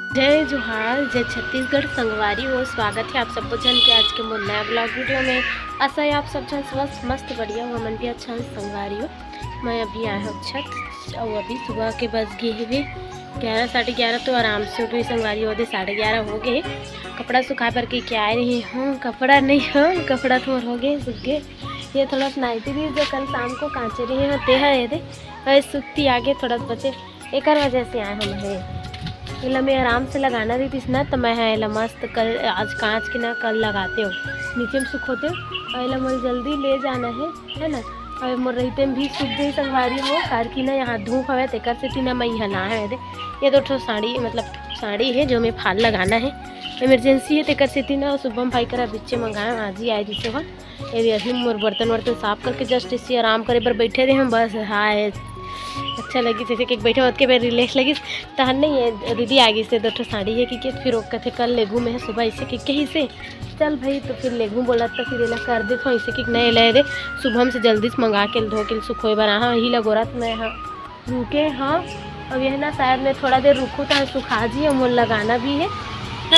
जय जोहार, जय छत्तीसगढ़। संगवारी हो, स्वागत है आप सबको जन के आज के मोर नया ब्लॉग वीडियो में। आशा है आप सब जन स्वस्थ मस्त बढ़िया हो, मन भी अच्छा संगवारी हो। मैं अभी आया हूँ छत और अभी सुबह के बज गए हुए 11 साढ़े 11। तो आराम से उठ गई संगवारी हो, 11:30 हो गए। कपड़ा सुखा कर के क्या आ रही हूँ, कपड़ा नहीं हो, कपड़ा तो हो गए सूख गए। ये थोड़ा नाइटी भी जो कल शाम को कांचे रही होते हैं सूखती आगे थोड़ा बचे एक वजह से आए हम है। इला मैं आराम से लगाना रही थी ना, तो मैं है मस्त कल आज कांच की ना कल लगाते हो नीचे में सुखोते हो और मुझे जल्दी ले जाना है ना। और मोर रहते में भी सूख गई संगवारी हो कार की ना, यहाँ धूप हवे तेकर से तीना मैं यहाँ ना है दे। ये तो साड़ी मतलब साड़ी है जो मैं फाल लगाना है, इमरजेंसी है तेकर से तीना। शुभम भाई करा बिच्चे मंगाए आज ही आए जिसे हो। ये अभी मोर बर्तन वर्तन साफ करके जस्ट इसी आराम करे पर बैठे रहे हम बस। हाँ अच्छा लगी जैसे कि बैठे होत के बार रिलैक्स लगी तहन नहीं है। दीदी आगे से दो साड़ी है कि फिर वो कहते कल लेगू में है सुबह इसे कि ही से चल भाई तो फिर लेगू बोला तो फिर इला कर दे तो इसे कि नहीं ले रे सुबह से जल्दी से मंगा के धो के सुखोए बना। हाँ ही लगोरा तो मैं हाँ रुके। हाँ अब यह ना शायद मैं थोड़ा देर रुकूँ तो सुखा जी और मोल लगाना भी है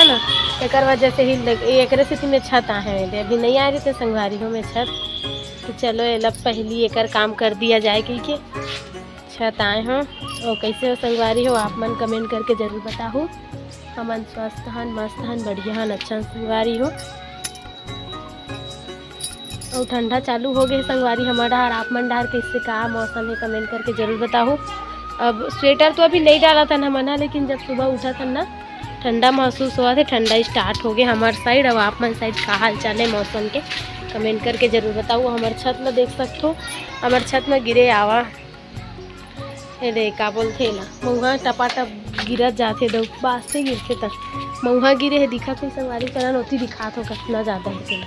ना। एक वजह से ही एक से में छत आए हैं अभी नहीं आ रही थे संगवारी हो में छत। तो चलो ये लब पहली एक काम कर दिया जाए कि छत आए हों और कैसे हो संगवारी हो आप मन कमेंट करके ज़रूर बताओ। हमन स्वस्थ हन मस्त हन बढ़िया हन अच्छा संगवारी हो। और ठंडा चालू हो गई संगवारी हमारा डहार आप मन डहार कैसे का मौसम है कमेंट करके ज़रूर बताओ। अब स्वेटर तो अभी नहीं डाला था ना मना, लेकिन जब सुबह उठा था ना ठंडा महसूस हुआ था। ठंडा स्टार्ट हो गया हमारे साइड। अब आप मन साइड का हाल चाल है मौसम के कमेंट करके ज़रूर बताओ। हमारे छत में देख सकते हो, हमारे छत में गिरे आवा ये का बोलते ला मऊहा टपाटप गिरत जाते दो बास से गिरते तक मऊहा गिरे है दिखा कोई संगवारी करन होती दिखात हो कितना ज़्यादा है।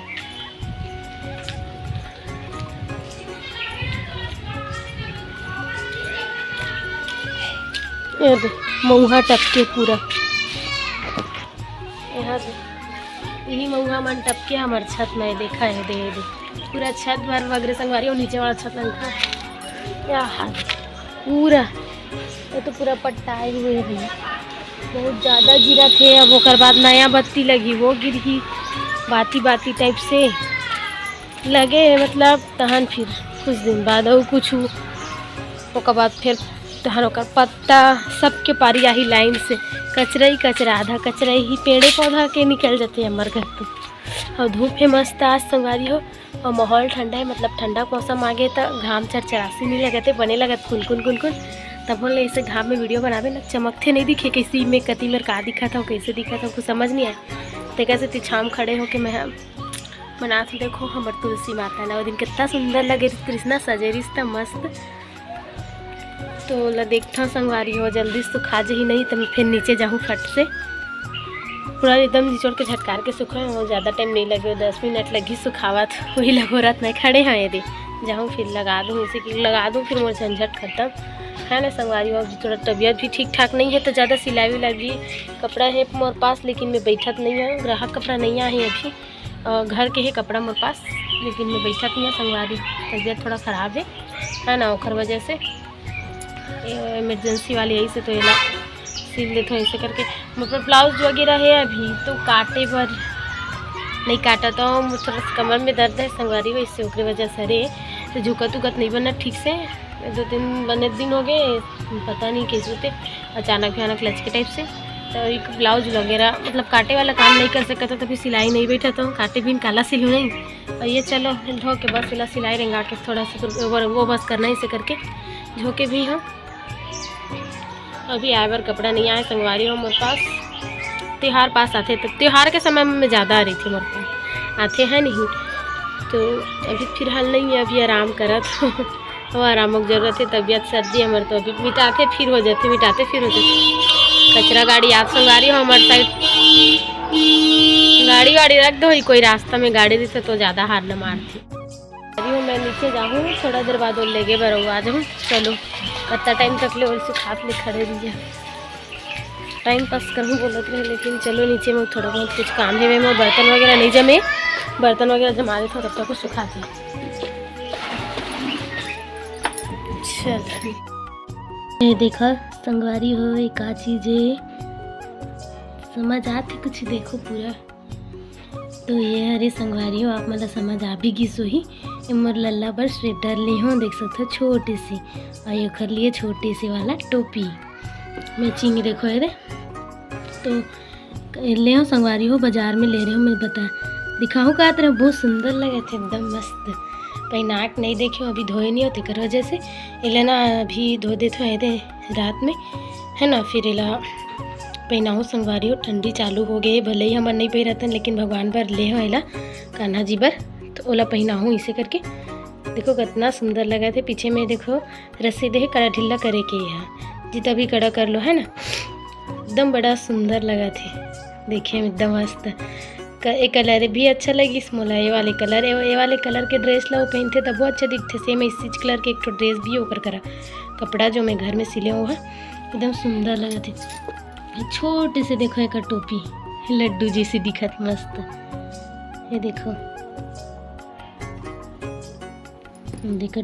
मऊहा टपके पूरा यहाँ यही मऊहा मन टपके हमारे छत में देखा है दे पूरा छत भर वगैरह संगवारी और नीचे वाला छत नहीं क्या हाल पूरा ये तो पूरा पट्टाए हुए हैं। बहुत ज़्यादा गिरा थे। अब ओकर बाद नया बत्ती लगी वो गिर ही बाती बाती टाइप से लगे मतलब तहन फिर कुछ दिन बाद और कुछ ओकर बाद फिर तहन ओकर पत्ता सबके पारी आही लाइन से कचरा ही कचरा आधा कचरा ही पेड़े पौधा के निकल जाते हैं हमारे घर पे। और धूप है मस्त आज संगवारी हो और माहौल ठंडा है मतलब ठंडा मौसम आ गया तो घाम चरचरासी नहीं लगते बने लगत कुन कुन तब बोले ऐसे घाम में वीडियो बनावे लग चमकते नहीं दिखे कैसी में कति मेरे का दिखा था कैसे दिखा था कुछ समझ नहीं आया। तो कैसे तिछाम खड़े हो के मैं बना थी देखो हमारे तुलसी माता ना वो दिन कितना सुंदर लगे कृष्णा सजे रिश्ता मस्त। तो ला देखता संगवारी हो जल्दी सुखा जी नहीं तो फिर नीचे जाऊँ फट से पूरा एकदम निचोड़ के झटकार के सुखा हो। ज़्यादा टाइम नहीं लगे 10 मिनट लगी सुखावत वही लगो रात में खड़े हैं यदि जाऊँ फिर लगा दूँ इसे कि लगा दूँ फिर मोर झंझट खत्म है ना संगवारी हो। थोड़ा तबीयत भी ठीक ठाक नहीं है तो ज़्यादा सिलाई विलाई भी कपड़ा है मोर पास लेकिन मैं बैठत नहीं है। ग्राहक कपड़ा नहीं आए हैं अभी घर के है कपड़ा मोर पास लेकिन मैं बैठत नहीं है संगवारी। तबीयत थोड़ा ख़राब है ना ओखर वजह से इमरजेंसी वाली यही से तो ये सिल देते हो ऐसे करके। मतलब ब्लाउज वगैरह है अभी तो काटे पर नहीं काटा तो थोड़ा कमर में दर्द है संगवारी हो इससे ओकरे वजह से रे तो झुकत उकत नहीं बना ठीक से 2-3 दिन हो गए पता नहीं कैसे होते अचानक भयानक लचके टाइप से। तो एक ब्लाउज वगैरह मतलब काटे वाला काम नहीं कर सकता था तो फिर सिलाई नहीं बैठा तो काटे भी काला सिलू नहीं और ये चलो धो के बस सिला सिलाई रेंगा के थोड़ा सा वो बस करना इसे करके झोंके भी हों। अभी आए बार कपड़ा नहीं आए संगवारी हो मेरे पास त्यौहार पास आते तो त्यौहार के समय में मैं ज़्यादा आ रही थी मेरे पास आते हैं नहीं तो अभी फिलहाल नहीं है अभी आराम करा तो वो आराम की ज़रूरत है। तबीयत सर्दी हमारे तो अभी मिटाते फिर हो जाते मिटाते फिर हो जाते। कचरा गाड़ी आप संगवारी हो हमारे साइड गाड़ी वाड़ी रख दो ही कोई रास्ता में गाड़ी दिखे तो ज़्यादा हार न मारती हूँ। मैं नीचे जाऊँ थोड़ा देर बाद और लेके बरो आ जाऊँ। चलो कितना टाइम तक ले वैसे खात ले खड़े रहिए टाइम पास करूँ बोलते रहे लेकिन चलो नीचे में थोड़ा बहुत कुछ काम है। मैं बर्तन वगैरह नहीं जमे बर्तन वगैरह जमा देते तब तक कुछ सुखाते चल। ये देखा संगवारी हो एक चीज़ है समझ आती कुछ देखो पूरा। तो ये हरे संगवारी हो आप मतलब समझ आ भी गिसो ही। मोर लल्ला पर स्वेटर ली हो देख सकते हो छोटी सी, और ये खर लिए छोटी सी वाला टोपी मैचिंग देखो ये। तो ले हो संगवारी हो बाजार में ले रहे हो, मैं बता दिखाऊँ का तरह बहुत सुंदर लगे थे एकदम मस्त। कहीं नाक नहीं देखे अभी धोए नहीं होते कर वजह से इला ना अभी धो देते हैं रात में है ना, फिर इला पहनाऊँ संगवारी हो। ठंडी चालू हो गई भले ही हमार नहीं पहनते लेकिन भगवान पर ले हो इला कान्हा जी पर, तो ओला पहनाऊँ इसे करके। देखो कितना सुंदर लगा थे। पीछे में देखो रस्सी दे कड़ा ढिल्ला करे के यहाँ जितना भी कड़ा कर लो है ना, एकदम बड़ा सुंदर लगा थे देखिए एकदम मस्त। ये कलर भी अच्छा लगी मोला, ये वाले कलर के ड्रेस ला वो पहनते तब वो अच्छा दिखते। सेम इसी कलर के एक तो ड्रेस भी होकर करा कपड़ा जो मैं घर में सिले हुआ एकदम सुंदर लगा थे। छोटे से देखो एक टोपी लड्डू जैसी दिखत मस्त। ये देखो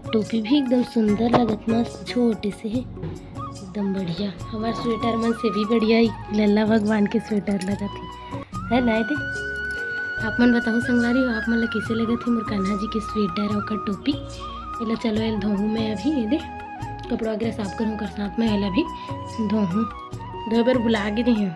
टोपी भी एकदम सुंदर लगत मस्त, छोटे से है एकदम बढ़िया। हमारे स्वेटर मन से भी बढ़िया ही लल्ला भगवान के स्वेटर लगा थे है ना। थे आप मन बताओ संगवारी हो आप मन कैसे लगे थे मोर कान्हा जी के स्वेटर और टोपी। एला चलो एल धोऊँ मैं अभी, ये दे कपड़ा वगैरह साफ करूँ कर साथ में एला भी धोऊँ। 2 बार बुला के दी हूँ।